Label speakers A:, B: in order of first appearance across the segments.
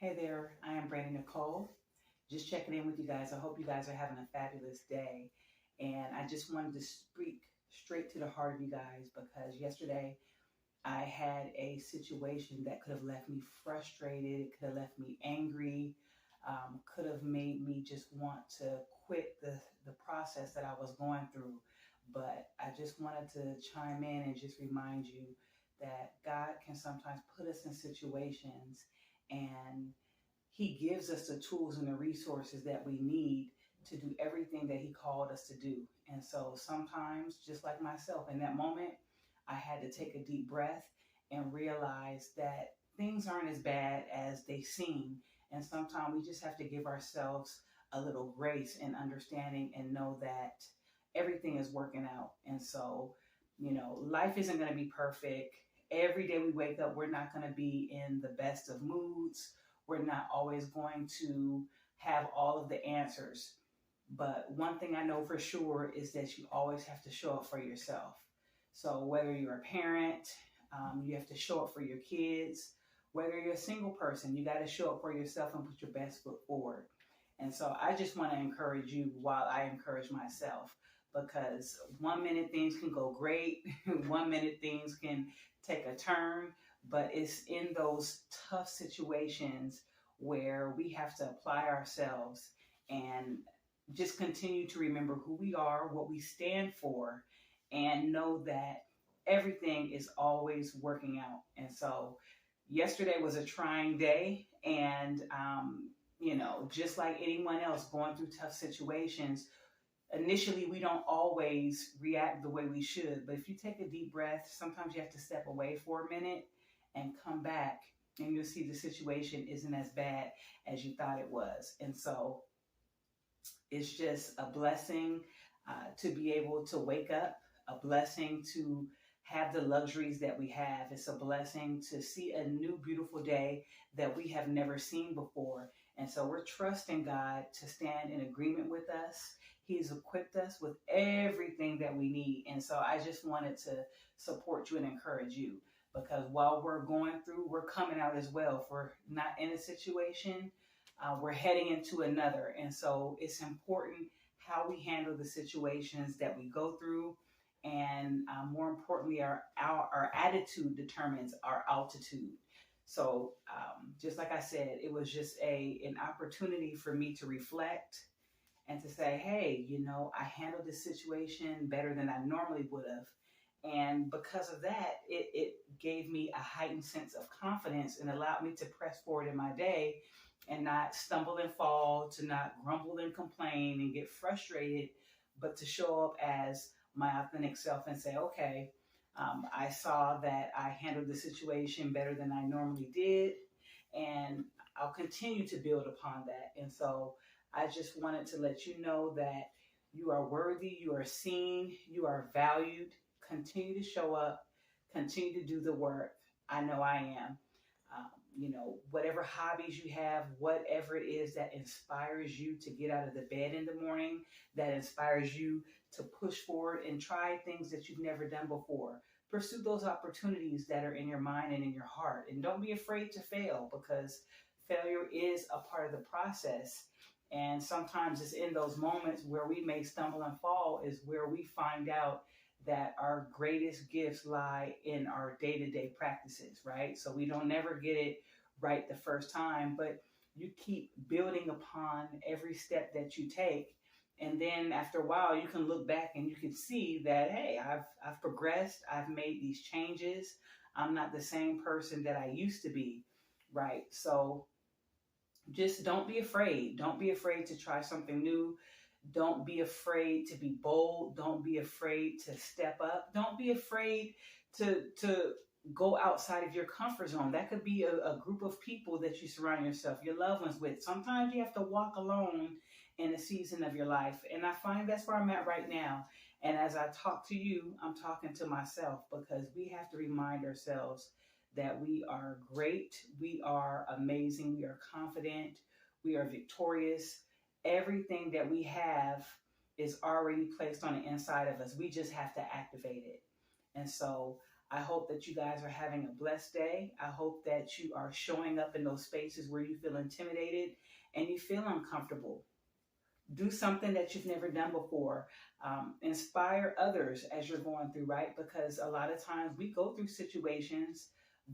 A: Hey there, I am Brandee Nicole. Just checking in with you guys. I hope you guys are having a fabulous day. And I just wanted to speak straight to the heart of you guys because yesterday I had a situation that could have left me frustrated, it could have left me angry, could have made me just want to quit the process that I was going through. But I just wanted to chime in and just remind you that God can sometimes put us in situations and He gives us the tools and the resources that we need to do everything that He called us to do. And so sometimes, just like myself, in that moment, I had to take a deep breath and realize that things aren't as bad as they seem. And sometimes we just have to give ourselves a little grace and understanding and know that everything is working out. And so, life isn't going to be perfect. Every day we wake up, we're not going to be in the best of moods. We're not always going to have all of the answers. But one thing I know for sure is that you always have to show up for yourself. So whether you're a parent, you have to show up for your kids. Whether you're a single person, you got to show up for yourself and put your best foot forward. And so I just want to encourage you while I encourage myself, because 1 minute things can go great. 1 minute things can take a turn, but it's in those tough situations where we have to apply ourselves and just continue to remember who we are, what we stand for, and know that everything is always working out. And so yesterday was a trying day, and just like anyone else going through tough situations, initially we don't always react the way we should. But if you take a deep breath, sometimes you have to step away for a minute and come back, and you'll see the situation isn't as bad as you thought it was. And so it's just a blessing to be able to wake up, a blessing to have the luxuries that we have. It's a blessing to see a new, beautiful day that we have never seen before. And so we're trusting God to stand in agreement with us. He's equipped us with everything that we need. And so I just wanted to support you and encourage you, because while we're going through, we're coming out as well. If we're not in a situation, we're heading into another. And so it's important how we handle the situations that we go through. And more importantly, our attitude determines our altitude. So just like I said, it was just an opportunity for me to reflect and to say, hey, I handled this situation better than I normally would have. And because of that, it gave me a heightened sense of confidence and allowed me to press forward in my day and not stumble and fall, to not grumble and complain and get frustrated, but to show up as my authentic self and say, okay, I saw that I handled the situation better than I normally did, and I'll continue to build upon that. And so I just wanted to let you know that you are worthy, you are seen, you are valued. Continue to show up, continue to do the work. I know I am. Whatever hobbies you have, whatever it is that inspires you to get out of the bed in the morning, that inspires you to push forward and try things that you've never done before. Pursue those opportunities that are in your mind and in your heart. And don't be afraid to fail, because failure is a part of the process. And sometimes it's in those moments where we may stumble and fall is where we find out that our greatest gifts lie in our day-to-day practices, right? So we don't never get it right the first time, but you keep building upon every step that you take. And then after a while, you can look back and you can see that, hey, I've progressed. I've made these changes. I'm not the same person that I used to be, right? So just don't be afraid. Don't be afraid to try something new. Don't be afraid to be bold. Don't be afraid to step up. Don't be afraid to go outside of your comfort zone. That could be a group of people that you surround yourself, your loved ones with. Sometimes you have to walk alone in a season of your life. And I find that's where I'm at right now. And as I talk to you, I'm talking to myself, because we have to remind ourselves that we are great. We are amazing. We are confident. We are victorious. Everything that we have is already placed on the inside of us. We just have to activate it. And so I hope that you guys are having a blessed day. I hope that you are showing up in those spaces where you feel intimidated and you feel uncomfortable. Do something that you've never done before. Inspire others as you're going through, right? Because a lot of times we go through situations,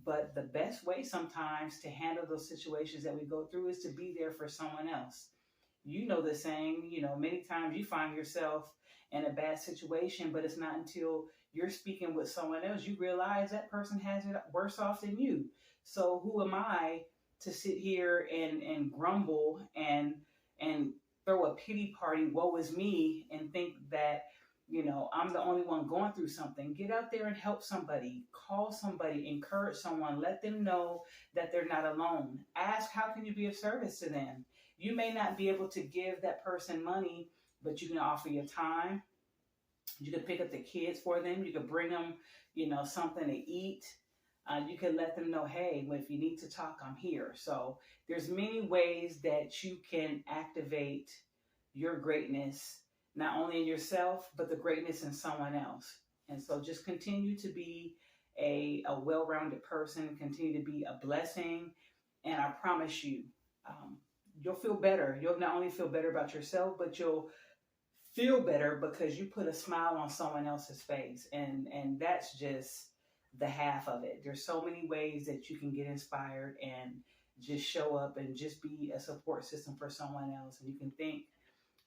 A: but the best way sometimes to handle those situations that we go through is to be there for someone else. You know the saying, many times you find yourself in a bad situation, but it's not until you're speaking with someone else you realize that person has it worse off than you. So who am I to sit here and grumble and throw a pity party, woe is me, and think that, I'm the only one going through something? Get out there and help somebody, call somebody, encourage someone, let them know that they're not alone. Ask, how can you be of service to them? You may not be able to give that person money, but you can offer your time. You can pick up the kids for them. You can bring them, something to eat. You can let them know, hey, if you need to talk, I'm here. So there's many ways that you can activate your greatness, not only in yourself, but the greatness in someone else. And so just continue to be a well-rounded person, continue to be a blessing. And I promise you, you'll feel better. You'll not only feel better about yourself, but you'll feel better because you put a smile on someone else's face. And that's just the half of it. There's so many ways that you can get inspired and just show up and just be a support system for someone else. And you can think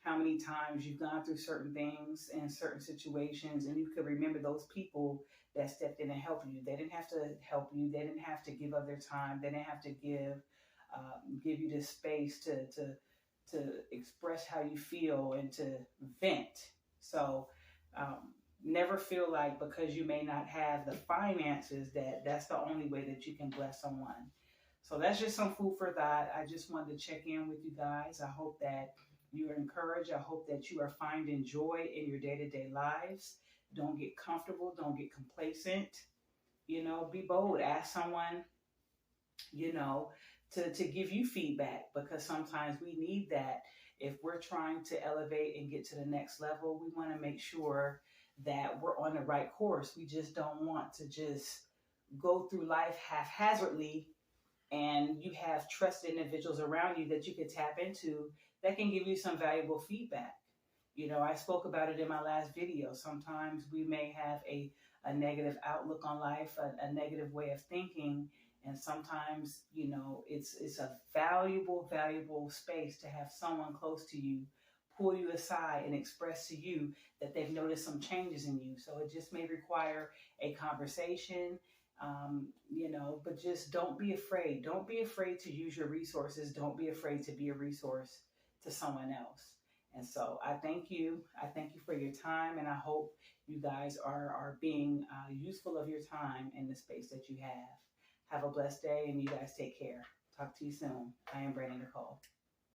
A: how many times you've gone through certain things in certain situations, and you could remember those people that stepped in and helped you. They didn't have to help you. They didn't have to give up their time. They didn't have to give you this space to express how you feel and to vent. So never feel like because you may not have the finances that's the only way that you can bless someone. So that's just some food for thought. I just wanted to check in with you guys. I hope that you are encouraged. I hope that you are finding joy in your day-to-day lives. Don't get comfortable. Don't get complacent. Be bold. Ask someone, to give you feedback, because sometimes we need that. If we're trying to elevate and get to the next level, we want to make sure that we're on the right course. We just don't want to just go through life haphazardly, and you have trusted individuals around you that you could tap into that can give you some valuable feedback. I spoke about it in my last video. Sometimes we may have a negative outlook on life, a negative way of thinking. And sometimes, it's a valuable space to have someone close to you pull you aside and express to you that they've noticed some changes in you. So it just may require a conversation, but just don't be afraid. Don't be afraid to use your resources. Don't be afraid to be a resource to someone else. And so I thank you. I thank you for your time, and I hope you guys are being useful of your time in the space that you have. Have a blessed day, and you guys take care. Talk to you soon. I am Brandee Nicole.